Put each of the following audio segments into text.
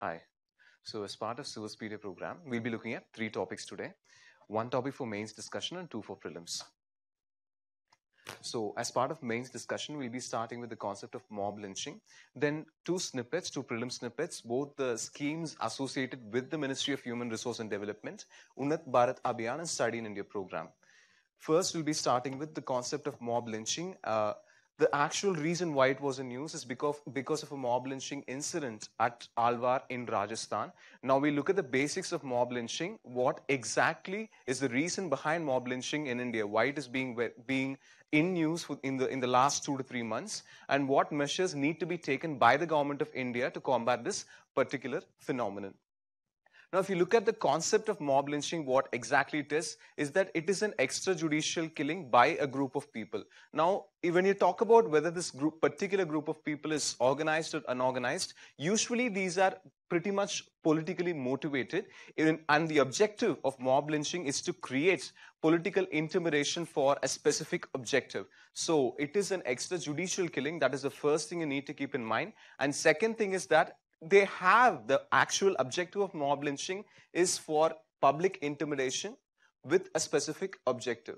Hi. So as part of Silver Speeder program, we'll be looking at 3 topics today. 1 topic for mains discussion and 2 for prelims. So as part of mains discussion, we'll be starting with the concept of mob lynching. Then 2 snippets, 2 prelim snippets, both the schemes associated with the Ministry of Human Resource and Development, Unnat Bharat Abhiyan and Study in India program. First, we'll be starting with the concept of mob lynching. The actual reason why it was in news is because of a mob lynching incident at Alwar in Rajasthan. Now we look at the basics of mob lynching. What exactly is the reason behind mob lynching in India? Why it is being in news in the last 2 to 3 months, and what measures need to be taken by the government of India to combat this particular phenomenon. Now, if you look at the concept of mob lynching, what exactly it is that it is an extrajudicial killing by a group of people. Now, when you talk about whether this particular group of people is organized or unorganized, usually these are pretty much politically motivated, and the objective of mob lynching is to create political intimidation for a specific objective. So, it is an extrajudicial killing. That is the first thing you need to keep in mind. And second thing is that they have the actual objective of mob lynching is for public intimidation with a specific objective.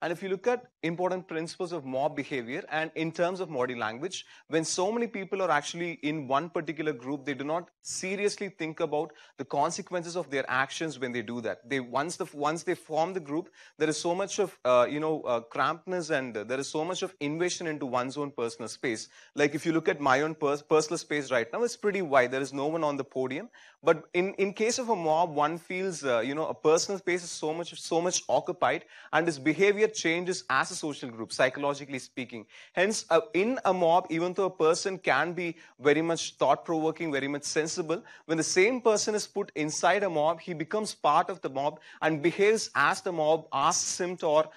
And if you look at important principles of mob behavior and in terms of body language, when so many people are actually in one particular group, they do not seriously think about the consequences of their actions when they do that. Once they form the group, there is so much of crampedness, and there is so much of invasion into one's own personal space. Like if you look at my own personal space right now, it's pretty wide. There is no one on the podium. But in case of a mob, one feels a personal space is so much occupied, and his behavior changes as a social group, psychologically speaking. Hence, in a mob, even though a person can be very much thought-provoking, very much sensible, when the same person is put inside a mob, he becomes part of the mob and behaves as the mob asks him to, or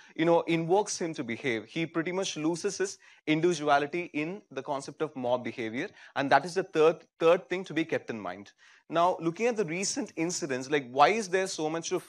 invokes him to behave. He pretty much loses his individuality in the concept of mob behavior, and that is the third thing to be kept in mind. Now, looking at the recent incidents, like why is there so much of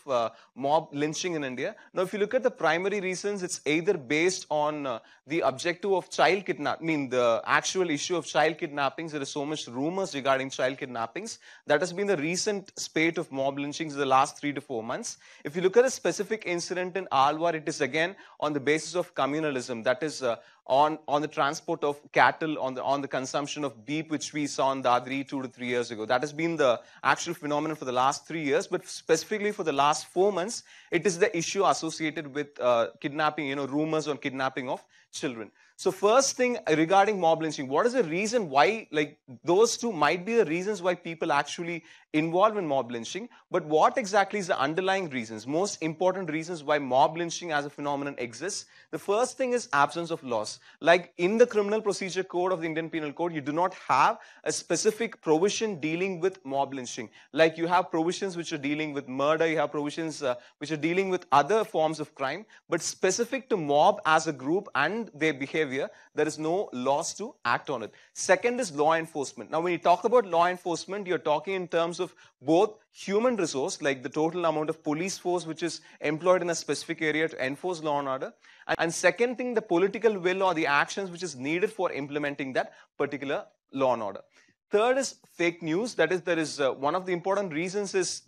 mob lynching in India? Now, if you look at the primary reasons, it's either based on the objective of child kidnapping, the actual issue of child kidnappings. There is so much rumors regarding child kidnappings. That has been the recent spate of mob lynchings in the last 3 to 4 months. If you look at a specific incident in Alwar, it is again on the basis of communalism. That is on the transport of cattle, on the consumption of beef, which we saw in Dadri 2 to 3 years ago. That has been the actual phenomenon for the last 3 years, but specifically for the last 4 months, it is the issue associated with kidnapping, rumors on kidnapping of children. So first thing regarding mob lynching, what is the reason why, like those two might be the reasons why people actually involved in mob lynching, but what exactly is the underlying reasons, most important reasons why mob lynching as a phenomenon exists? The first thing is absence of laws. Like in the Criminal Procedure Code of the Indian Penal Code, you do not have a specific provision dealing with mob lynching. Like you have provisions which are dealing with murder, you have provisions which are dealing with other forms of crime, but specific to mob as a group and their behavior, there is no laws to act on it. Second is law enforcement. Now, when you talk about law enforcement, you're talking in terms of both human resource, like the total amount of police force which is employed in a specific area to enforce law and order. And second thing, the political will or the actions which is needed for implementing that particular law and order. Third is fake news. That is, there is one of the important reasons is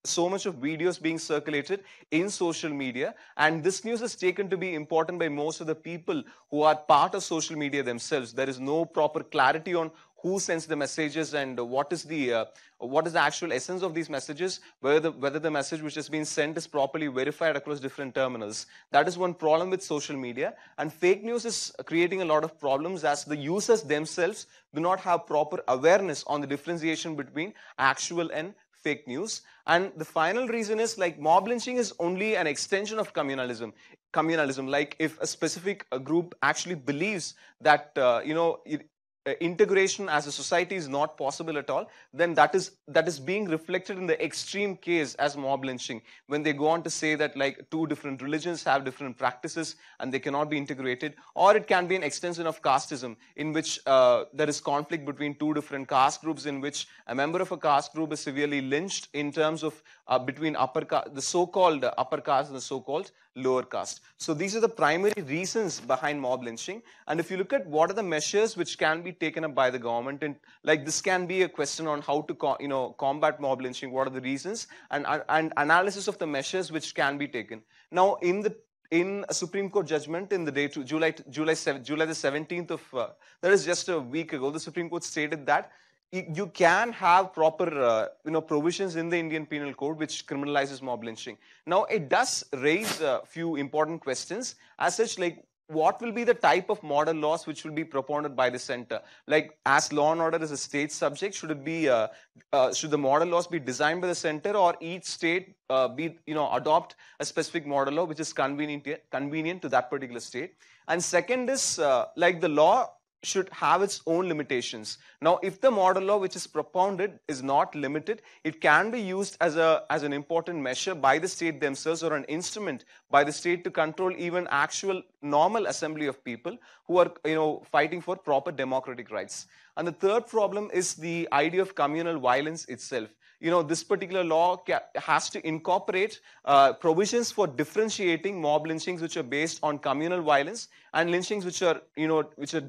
so much of videos being circulated in social media, and this news is taken to be important by most of the people who are part of social media themselves. There is no proper clarity on who sends the messages and what is the actual essence of these messages, whether the message which has been sent is properly verified across different terminals. That is one problem with social media. And fake news is creating a lot of problems as the users themselves do not have proper awareness on the differentiation between actual and fake news. And the final reason is like mob lynching is only an extension of communalism. Like if a specific group actually believes that integration as a society is not possible at all, then that is being reflected in the extreme case as mob lynching, when they go on to say that like 2 different religions have different practices and they cannot be integrated. Or it can be an extension of casteism, in which there is conflict between 2 different caste groups, in which a member of a caste group is severely lynched in terms of between the so-called upper caste and the so-called lower caste. So these are the primary reasons behind mob lynching. And if you look at what are the measures which can be taken up by the government, and like this can be a question on how to combat mob lynching, what are the reasons, and analysis of the measures which can be taken. Now in a Supreme Court judgment in the day to July the 17th of that is just a week ago, the Supreme Court stated that you can have proper provisions in the Indian Penal Code which criminalizes mob lynching. Now it does raise a few important questions as such, like what will be the type of model laws which will be propounded by the center? Like, as law and order is a state subject, should it be should the model laws be designed by the center, or each state adopt a specific model law which is convenient to that particular state? And second is like the law should have its own limitations. Now, if the model law which is propounded is not limited, it can be used as an important measure by the state themselves, or an instrument by the state to control even actual normal assembly of people who are fighting for proper democratic rights. And the third problem is the idea of communal violence itself. This particular law has to incorporate provisions for differentiating mob lynchings which are based on communal violence and lynchings which are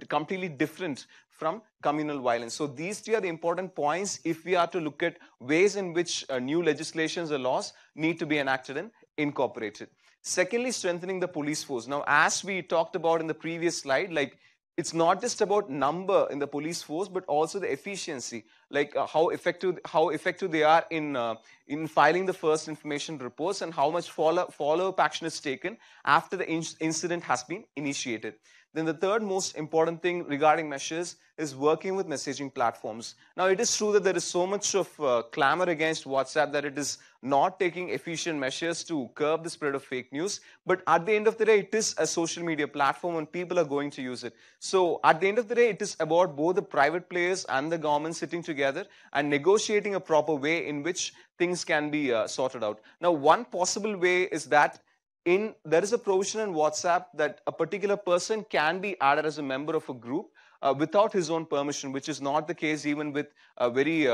completely different from communal violence. So these three are the important points if we are to look at ways in which new legislations or laws need to be enacted and incorporated. Secondly, strengthening the police force. Now, as we talked about in the previous slide, like it's not just about number in the police force, but also the efficiency, like how effective they are in filing the first information reports, and how much follow-up action is taken after the incident has been initiated. Then the third most important thing regarding measures is working with messaging platforms. Now, it is true that there is so much of clamor against WhatsApp that it is not taking efficient measures to curb the spread of fake news. But at the end of the day, it is a social media platform and people are going to use it. So at the end of the day, it is about both the private players and the government sitting together and negotiating a proper way in which things can be sorted out. Now, one possible way is that there is a provision in WhatsApp that a particular person can be added as a member of a group without his own permission, which is not the case even with very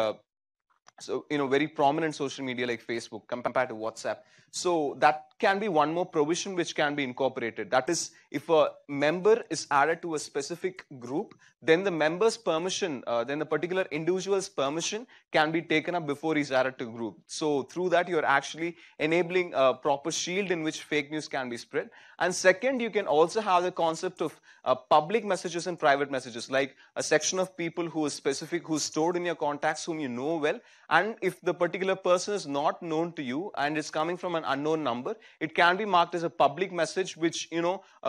prominent social media like Facebook compared to WhatsApp. So that can be one more provision which can be incorporated. That is, if a member is added to a specific group, then the member's permission, then the particular individual's permission can be taken up before he's added to a group. So through that, you're actually enabling a proper shield in which fake news can be spread. And second, you can also have the concept of public messages and private messages, like a section of people who is specific, who's stored in your contacts, whom you know well. And if the particular person is not known to you and it's coming from an unknown number, it can be marked as a public message which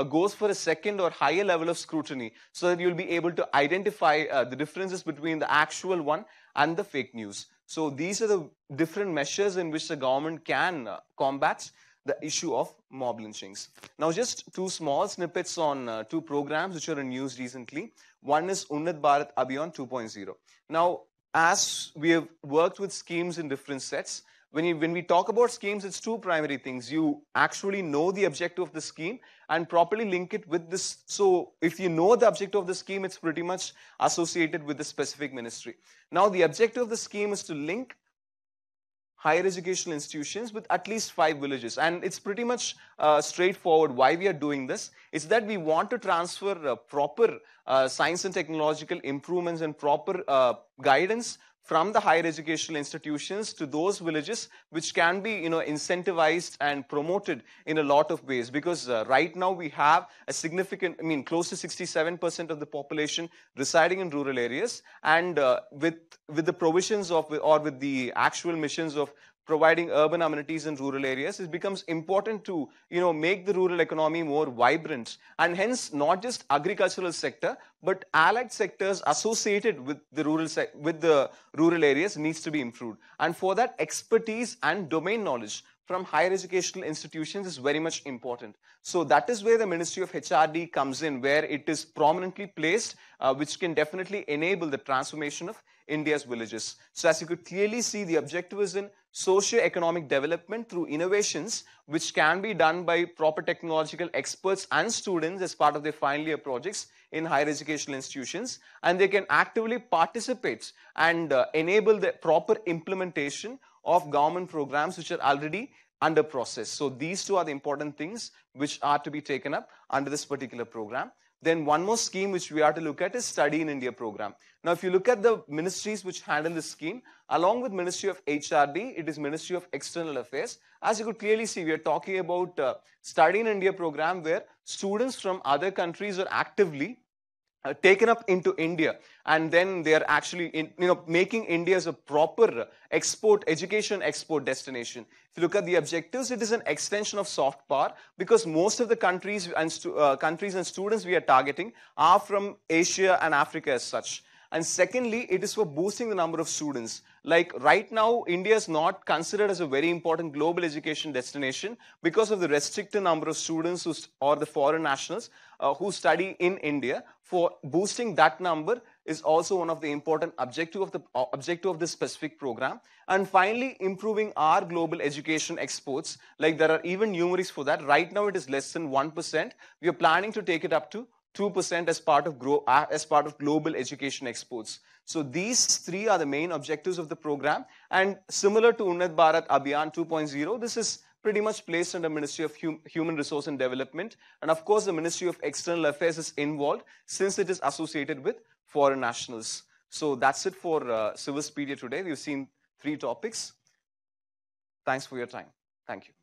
goes for a second or higher level of scrutiny, so that you'll be able to identify the differences between the actual one and the fake news. So these are the different measures in which the government can combat the issue of mob lynchings. Now, just two small snippets on two programs which are in news recently. One is Unnat Bharat Abhiyan 2.0. Now, as we have worked with schemes in different sets, when we talk about schemes, it's two primary things. You actually know the objective of the scheme and properly link it with this. So if you know the objective of the scheme, it's pretty much associated with the specific ministry. Now, the objective of the scheme is to link higher educational institutions with at least 5 villages. And it's pretty much straightforward why we are doing this. It's that we want to transfer proper science and technological improvements and proper guidance from the higher educational institutions to those villages, which can be incentivized and promoted in a lot of ways. Because right now we have a significant, close to 67% of the population residing in rural areas, and with the provisions of, or with the actual missions of providing urban amenities in rural areas, it becomes important to make the rural economy more vibrant, and hence not just agricultural sector but allied sectors associated with the rural areas needs to be improved. And for that, expertise and domain knowledge from higher educational institutions is very much important. So that is where the Ministry of HRD comes in, where it is prominently placed, which can definitely enable the transformation of India's villages. So as you could clearly see, the objective is in socio-economic development through innovations which can be done by proper technological experts and students as part of their final year projects in higher educational institutions, and they can actively participate and enable the proper implementation of government programs which are already under process. So these two are the important things which are to be taken up under this particular program. Then one more scheme which we are to look at is Study in India program. Now, if you look at the ministries which handle this scheme, along with Ministry of HRD, it is Ministry of External Affairs. As you could clearly see, we are talking about Study in India program where students from other countries are actively taken up into India, and then they are actually making India as a proper education export destination. If you look at the objectives, it is an extension of soft power because most of the countries and students we are targeting are from Asia and Africa as such. And secondly, it is for boosting the number of students. Like right now, India is not considered as a very important global education destination because of the restricted number of students or the foreign nationals who study in India. For boosting that number is also one of the important objective of this specific program. And finally, improving our global education exports. Like there are even numerics for that. Right now, it is less than 1%. We are planning to take it up to 2% as part of global education exports. So these three are the main objectives of the program. And similar to Unnat Bharat Abhiyan 2.0, this is pretty much placed under Ministry of Human Resource and Development. And of course, the Ministry of External Affairs is involved since it is associated with foreign nationals. So that's it for Civispedia today. We've seen 3 topics. Thanks for your time. Thank you.